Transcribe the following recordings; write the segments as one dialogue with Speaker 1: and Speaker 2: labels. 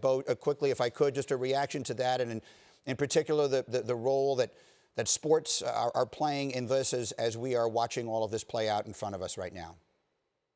Speaker 1: Bo, quickly, if I could, just a reaction to that, and in particular, the role that sports are playing in this as we are watching all of this play out in front of us right now.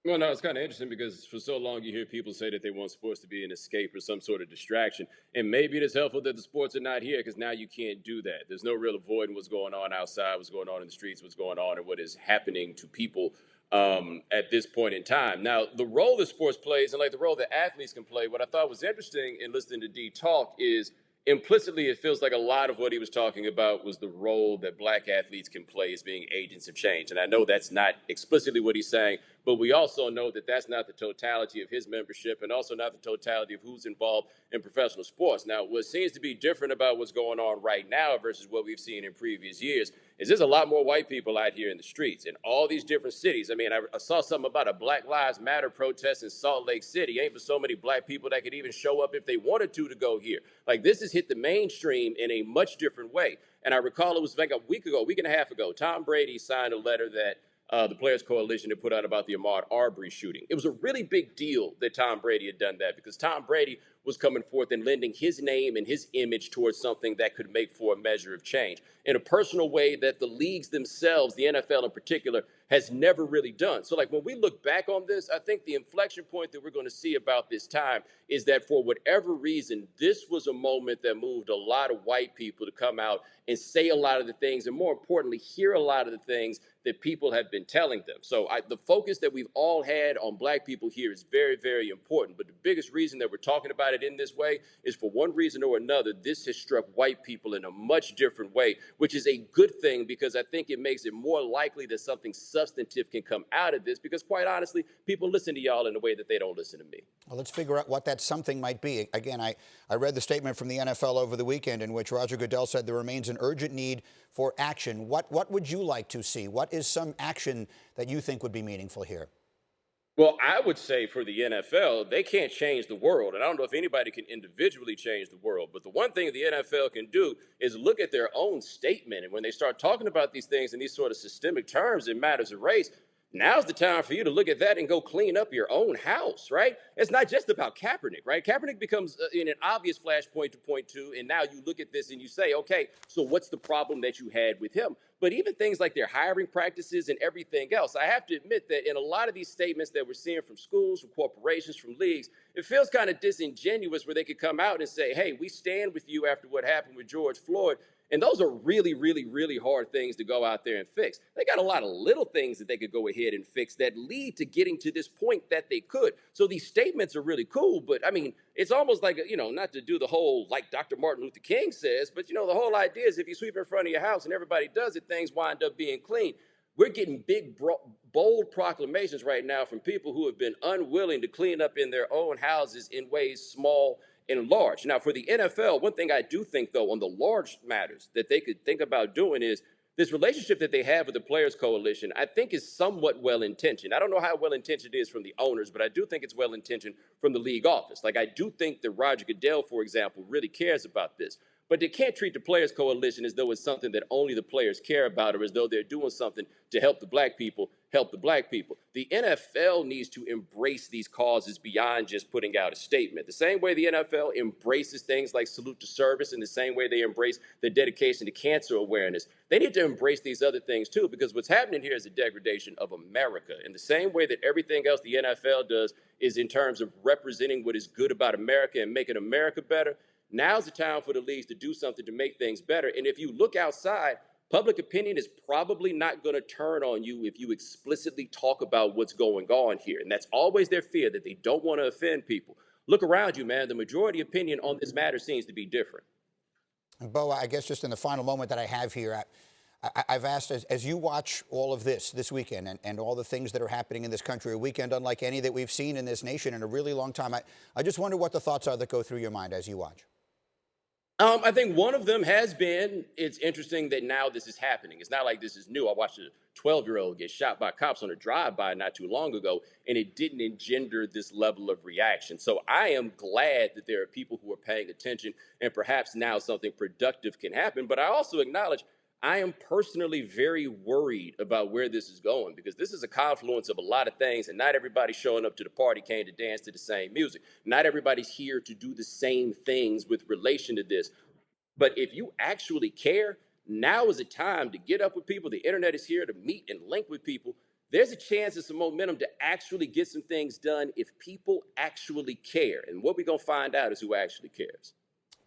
Speaker 2: Well, no, it's kind of interesting because for so long you hear people say that they want sports to be an escape or some sort of distraction. And maybe it is helpful that the sports are not here because now you can't do that. There's no real avoiding what's going on outside, what's going on in the streets, what's going on, and what is happening to people at this point in time. Now, the role that sports plays and like the role that athletes can play, what I thought was interesting in listening to D talk is implicitly it feels like a lot of what he was talking about was the role that black athletes can play as being agents of change. And I know that's not explicitly what he's saying, but we also know that that's not the totality of his membership and also not the totality of who's involved in professional sports. Now, what seems to be different about what's going on right now versus what we've seen in previous years is there's a lot more white people out here in the streets in all these different cities. I mean, I saw something about a Black Lives Matter protest in Salt Lake City. Ain't but so many black people that could even show up if they wanted to go here. Like, this has hit the mainstream in a much different way. And I recall it was like a week and a half ago, Tom Brady signed a letter that the Players Coalition had put out about the Ahmaud Arbery shooting. It was a really big deal that Tom Brady had done that because Tom Brady was coming forth and lending his name and his image towards something that could make for a measure of change in a personal way that the leagues themselves, the NFL in particular, has never really done. So like when we look back on this, I think the inflection point that we're going to see about this time is that for whatever reason, this was a moment that moved a lot of white people to come out and say a lot of the things and more importantly, hear a lot of the things that people have been telling them. So the focus that we've all had on black people here is very, very important. But the biggest reason that we're talking about it in this way is for one reason or another, this has struck white people in a much different way, which is a good thing because I think it makes it more likely that something substantive can come out of this because quite honestly, people listen to y'all in a way that they don't listen to me.
Speaker 1: Well, let's figure out what that something might be. Again, I read the statement from the NFL over the weekend in which Roger Goodell said there remains an urgent need for action. What would you like to see? What is some action that you think would be meaningful here?
Speaker 2: Well, I would say for the NFL, they can't change the world. And I don't know if anybody can individually change the world. But the one thing the NFL can do is look at their own statement. And when they start talking about these things in these sort of systemic terms in matters of race, now's the time for you to look at that and go clean up your own house, right? It's not just about Kaepernick, right? Kaepernick becomes in an obvious flashpoint to point to, and now you look at this and you say, okay, so what's the problem that you had with him? But even things like their hiring practices and everything else, I have to admit that in a lot of these statements that we're seeing from schools, from corporations, from leagues, it feels kind of disingenuous where they could come out and say, hey, we stand with you after what happened with George Floyd. And those are really, really, really hard things to go out there and fix. They got a lot of little things that they could go ahead and fix that lead to getting to this point that they could. So these statements are really cool, but I mean, it's almost like, not to do the whole, like Dr. Martin Luther King says, but the whole idea is if you sweep in front of your house and everybody does it, things wind up being clean. We're getting big, bold proclamations right now from people who have been unwilling to clean up in their own houses in ways small and large. Now, for the NFL, one thing I do think, though, on the large matters that they could think about doing is this relationship that they have with the Players Coalition, I think is somewhat well-intentioned. I don't know how well-intentioned it is from the owners, but I do think it's well-intentioned from the league office. Like, I do think that Roger Goodell, for example, really cares about this. But they can't treat the Players Coalition as though it's something that only the players care about or as though they're doing something to help the black people help the black people. The NFL needs to embrace these causes beyond just putting out a statement. The same way the NFL embraces things like Salute to Service, in the same way they embrace the dedication to cancer awareness, they need to embrace these other things too, because what's happening here is a degradation of America. In the same way that everything else the NFL does is in terms of representing what is good about America and making America better, now's the time for the leagues to do something to make things better. And if you look outside, public opinion is probably not going to turn on you if you explicitly talk about what's going on here. And that's always their fear, that they don't want to offend people. Look around you, man. The majority opinion on this matter seems to be different.
Speaker 1: And Bo, I guess just in the final moment that I have here, I've asked, as you watch all of this weekend and all the things that are happening in this country, a weekend unlike any that we've seen in this nation in a really long time, I just wonder what the thoughts are that go through your mind as you watch.
Speaker 2: I think one of them has been, it's interesting that now this is happening. It's not like this is new. I watched a 12-year-old get shot by cops on a drive-by not too long ago, and it didn't engender this level of reaction. So I am glad that there are people who are paying attention, and perhaps now something productive can happen. But I also acknowledge I am personally very worried about where this is going because this is a confluence of a lot of things, and not everybody showing up to the party came to dance to the same music. Not everybody's here to do the same things with relation to this. But if you actually care, now is the time to get up with people. The internet is here to meet and link with people. There's a chance and some momentum to actually get some things done if people actually care. And what we're going to find out is who actually cares.